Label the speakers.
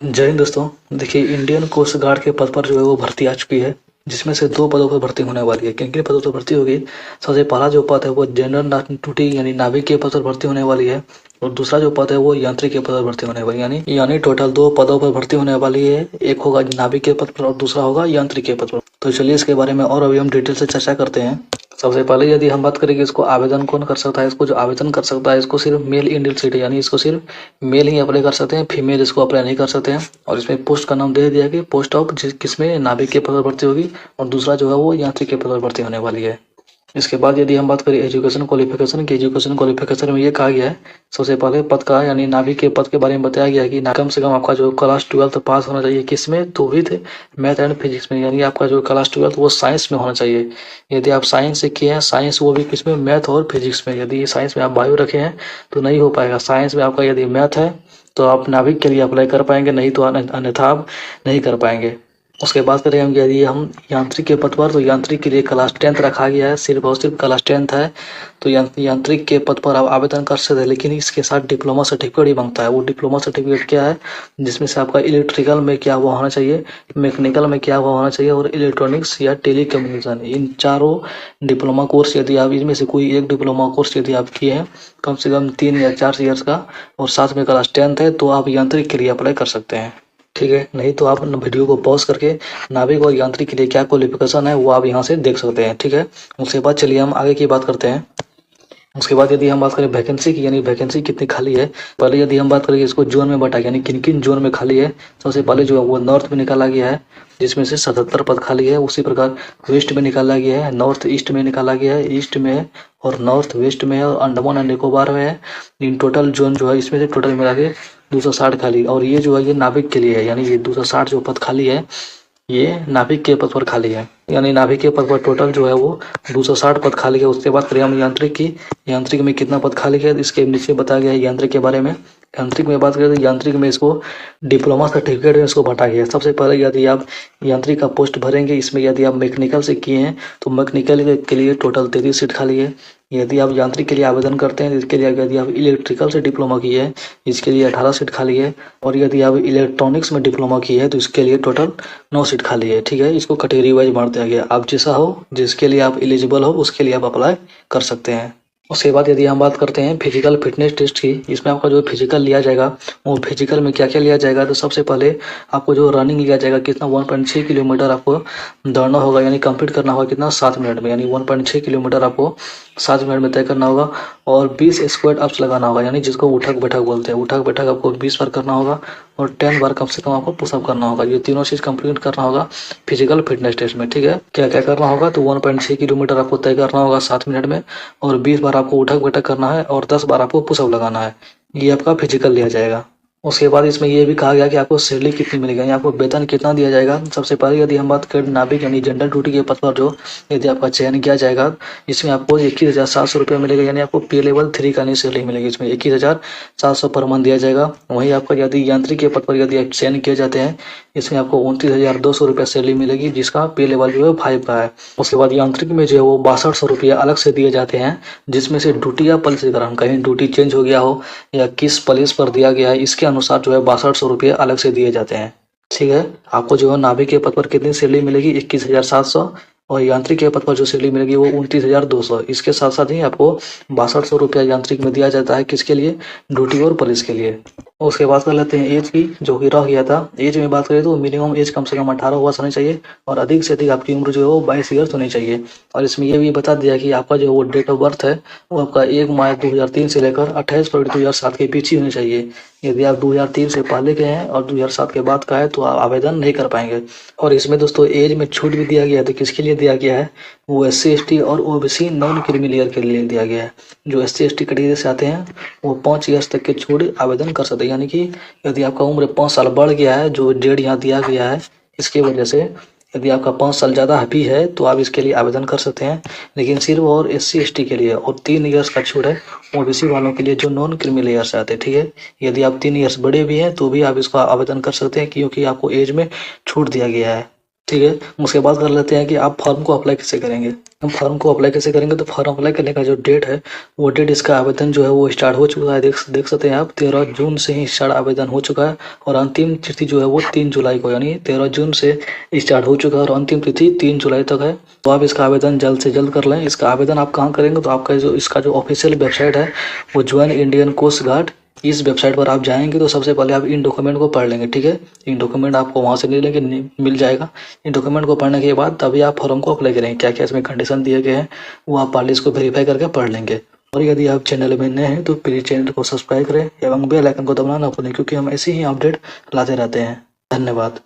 Speaker 1: जय हिंद दोस्तों। देखिए, इंडियन कोस्ट गार्ड के पद पर जो है वो भर्ती आ चुकी है, जिसमें से दो पदों पर भर्ती होने वाली है। किन किन पदों पर भर्ती होगी? सबसे पहला जो पद है वो जनरल टूटी यानी नाविक के पद पर भर्ती होने वाली है, और दूसरा जो पद है वो यांत्रिक के पद पर भर्ती होने वाली है। यानी टोटल दो पदों पर भर्ती होने वाली है। एक होगा नाविक के पद पर और दूसरा होगा यांत्रिक के पद पर। तो चलिए इसके बारे में और अभी हम डिटेल से चर्चा करते हैं। सबसे पहले यदि हम बात करें कि इसको आवेदन कौन कर सकता है, इसको जो आवेदन कर सकता है इसको सिर्फ मेल इंडियन सिटी यानी इसको सिर्फ मेल ही अप्लाई कर सकते हैं, फीमेल इसको अप्लाई नहीं कर सकते हैं। और इसमें पोस्ट का नाम दे दिया कि पोस्ट ऑफ किसमें नाविक के पद पर भर्ती होगी, और दूसरा जो है वो यांत्रिक के पद पर भर्ती होने वाली है। इसके बाद यदि हम बात करें एजुकेशन क्वालिफिकेशन की, एजुकेशन क्वालिफिकेशन में ये कहा गया है, सबसे पहले पद का यानी नाविक के पद के बारे में बताया गया है कि कम से कम आपका जो क्लास 12 पास होना चाहिए, किसमें तो विद मैथ एंड फिजिक्स में, यानी आपका जो क्लास 12 वो साइंस में होना चाहिए। यदि आप साइंस से किए हैं, साइंस वो भी किसमें, मैथ और फिजिक्स में। यदि साइंस में आप बायो रखे हैं तो नहीं हो पाएगा। साइंस में आपका यदि मैथ है तो आप नाविक के लिए अप्लाई कर पाएंगे, नहीं तो अन्यथा आप नहीं कर पाएंगे। उसके बाद करें हम यदि हम यांत्रिक के पद पर, तो यांत्रिक के लिए क्लास 10 रखा गया है, सिर्फ और सिर्फ क्लास 10 है। तो यांत्रिक के पद पर आप आवेदन कर सकते हैं, लेकिन इसके साथ डिप्लोमा सर्टिफिकेट ही मांगता है। वो डिप्लोमा सर्टिफिकेट क्या है? जिसमें से आपका इलेक्ट्रिकल में क्या हुआ होना चाहिए, मैकेनिकल में क्या हुआ होना चाहिए, और इलेक्ट्रॉनिक्स या टेली कम्युनिकेशन, इन चारों डिप्लोमा कोर्स यदि आप इनमें से कोई एक डिप्लोमा कोर्स यदि आप किए हैं कम से कम 3 या 4 ईयर्स का, और साथ में क्लास 10 है, तो आप यांत्रिक के लिए अप्लाई कर सकते हैं। ठीक है, नहीं तो आप वीडियो को पॉज करके नाविक और यांत्रिक के लिए क्या क्वालिफिकेशन है वो आप यहाँ से देख सकते हैं। ठीक है, उसके बाद चलिए हम आगे की बात करते हैं। उसके बाद यदि हम बात करें वैकेंसी की, यानी वैकेंसी कितनी खाली है, पहले यदि हम बात करें इसको जोन में बांटा, यानी किन किन जोन में खाली है। सबसे पहले जो है वो नॉर्थ में निकाला गया है, जिसमें से 77 पद खाली है। उसी प्रकार वेस्ट में निकाला गया है, नॉर्थ ईस्ट में निकाला गया है, ईस्ट में है, और नॉर्थ वेस्ट में है, और अंडमान एंड निकोबार में है। इन टोटल जोन जो है इसमें से टोटल मिला के 260 खाली। और ये जो है ये नाविक के लिए है, यानी ये 260 जो पद खाली है ये नाभिक के पद पर खाली है। यानी नाभिक के पद पर टोटल जो है वो 260 पद खाली है। उसके बाद करें हम यांत्रिक की, यांत्रिक में कितना पद खाली है इसके नीचे बताया गया है यांत्रिक के बारे में। यांत्रिक में बात करें तो यांत्रिक में इसको डिप्लोमा सर्टिफिकेट में इसको बांटा गया है। सबसे पहले यदि आप यांत्रिक का पोस्ट भरेंगे, इसमें यदि आप मैकेनिकल से किए हैं तो मैकेनिकल के लिए टोटल 33 सीट खाली है। यदि आप यांत्रिक के लिए आवेदन करते हैं, इसके लिए यदि आप इलेक्ट्रिकल से डिप्लोमा किए हैं इसके लिए 18 सीट खाली है। और यदि आप इलेक्ट्रॉनिक्स में डिप्लोमा किए हैं तो इसके लिए टोटल 9 सीट खाली है। ठीक है, इसको कैटेगरी वाइज बांट दिया गया, आप जैसा हो जिसके लिए आप एलिजिबल हो उसके लिए आप अप्लाई कर सकते हैं। उसके बाद यदि हम बात करते हैं फिजिकल फिटनेस टेस्ट की, इसमें आपका जो फिजिकल लिया जाएगा वो फिजिकल में क्या क्या लिया जाएगा, तो सबसे पहले आपको जो रनिंग लिया जाएगा, कितना 1.6 किलोमीटर आपको दौड़ना होगा, यानी कंप्लीट करना होगा कितना 7 मिनट में, यानी 1.6 किलोमीटर आपको 7 मिनट में तय करना होगा। और 20 स्क्वाट अप्स लगाना होगा, यानी जिसको उठक बैठक बोलते हैं, उठक बैठक आपको 20 बार करना होगा, और 10 बार कम से कम आपको पुशअप करना होगा। ये तीनों चीज़ कंप्लीट करना होगा फिजिकल फिटनेस टेस्ट में। ठीक है, क्या क्या करना होगा, तो 1.6 किलोमीटर आपको तय करना होगा 7 मिनट में, और 20 बार आपको उठक बैठक करना है, और 10 बार आपको पुशअप लगाना है। ये आपका फिजिकल लिया जाएगा। उसके बाद इसमें ये भी कहा गया कि आपको सैलरी कितनी मिलेगी, यानी आपको वेतन कितना दिया जाएगा। सबसे पहले यदि हम बात करें नाविक यानी जनरल ड्यूटी के पद पर जो यदि आपका चयन किया जाएगा, इसमें आपको 21,700 रुपये मिलेगा, यानी आपको पे लेवल 3 का नहीं सैलरी मिलेगी। इसमें 21,700 पर मंथ दिया जाएगा। वहीं आपका यदि यांत्रिक के पद पर यदि आप चयन किए जाते हैं, इसमें आपको 29,200 रुपये सैलरी मिलेगी, जिसका पे लेवल जो है 5 का है। उसके बाद यांत्रिक में जो है वो 6200 रुपये अलग से दिए जाते हैं, जिसमें से ड्यूटी या पल्स ग्रहण, कहीं ड्यूटी चेंज हो गया हो या किस पुलिस पर दिया गया है, इसके अनुसार जो है 6200 रुपये अलग से दिए जाते हैं। ठीक है, आपको जो है नाविक के पद पर कितनी सैलरी मिलेगी, 21,700, और यांत्रिक के पद पर जो सैलरी मिलेगी वो 29,200। इसके साथ साथ ही आपको 6200 रुपया यांत्रिक में दिया जाता है, किसके लिए, ड्यूटी और पुलिस के लिए। उसके बाद कर लेते हैं एज की, जो कि रह गया था। एज में बात करें तो मिनिमम एज कम से कम 18 वर्ष होनी चाहिए, और अधिक से अधिक आपकी उम्र जो है वो 22 ईयर्स होनी चाहिए। और इसमें ये भी बता दिया कि आपका जो वो डेट ऑफ बर्थ है वो आपका 1 मार्च 2003 से लेकर 28 फरवरी 2007 के बीच ही होनी चाहिए। यदि आप 2003 से पहले के हैं और 2007 के बाद का है तो आप आवेदन नहीं कर पाएंगे। और इसमें दोस्तों एज में छूट भी दिया गया है, तो किसके लिए दिया गया है, वो SC ST और OBC नॉन क्रीमी लेयर के लिए दिया गया है। जो SC ST कैटेगरी से आते हैं वो 5 ईयर्स तक के छूट आवेदन कर सकते हैं, यानी कि यदि आपका उम्र 5 साल बढ़ गया है, जो डेट यहाँ दिया गया है इसके वजह से, यदि आपका 5 साल ज़्यादा हैप्पी है तो आप इसके लिए आवेदन कर सकते हैं। लेकिन सिर्फ और SC ST के लिए, और 3 ईयर्स का छूट है OBC वालों के लिए जो नॉन क्रीमी लेयर से आते हैं। ठीक है, यदि आप 3 ईयर्स बड़े भी हैं तो भी आप इसका आवेदन कर सकते हैं, क्योंकि आपको एज में छूट दिया गया है। ठीक है, उसके बाद कर लेते हैं कि आप फॉर्म को अप्लाई कैसे करेंगे। हम फॉर्म को अप्लाई कैसे करेंगे, तो फॉर्म अप्लाई करने का जो डेट है, वो डेट इसका आवेदन जो है वो स्टार्ट हो चुका है। देख सकते हैं आप, 13 जून से ही स्टार्ट आवेदन हो चुका है और अंतिम तिथि जो है वो 3 जुलाई को, यानी 13 जून से स्टार्ट हो चुका है और अंतिम तिथि 3 जुलाई तक है। तो आप इसका आवेदन जल्द से जल्द कर लें। इसका आवेदन आप कहाँ करेंगे, तो आपका जो इसका जो ऑफिशियल वेबसाइट है वो ज्वाइन इंडियन कोस्ट गार्ड, इस वेबसाइट पर आप जाएंगे तो सबसे पहले आप इन डॉक्यूमेंट को पढ़ लेंगे। ठीक है, इन डॉक्यूमेंट आपको वहाँ से ले लेंगे, मिल जाएगा। इन डॉक्यूमेंट को पढ़ने के बाद तभी आप फॉर्म को अप्लाई करेंगे। क्या क्या इसमें कंडीशन दिए गए हैं वो आप पहले इसको वेरीफाई करके पढ़ लेंगे। और यदि आप चैनल में नए हैं तो प्लीज़ चैनल को सब्सक्राइब करें एवं बेल आइकन को दबाना ना भूलें, क्योंकि हम ऐसे ही अपडेट लाते रहते हैं। धन्यवाद।